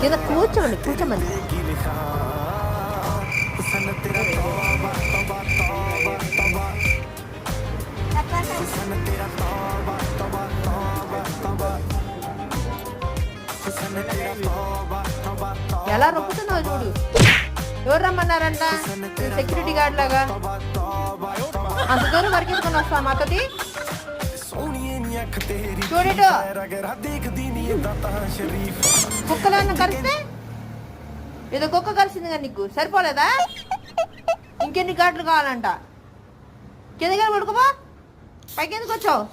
కింద కూర్చోండి కూర్చోమని. ఎలా రొక్కుతున్నావు చూడు. ఎవరు రమ్మన్నారంట? సెక్యూరిటీ గార్డ్ లాగా అంత దూరం వరకు ఎత్తుకొని వస్తా మాతది. చూడేటో కుక్కలన్నా కలిస్తే ఏదో కుక్క కలిసింది కానీ నీకు సరిపోలేదా? ఇంకెన్ని గాట్లు కావాలంట? కిందకి పడుకోబా, పైకి ఎందుకు వచ్చావు?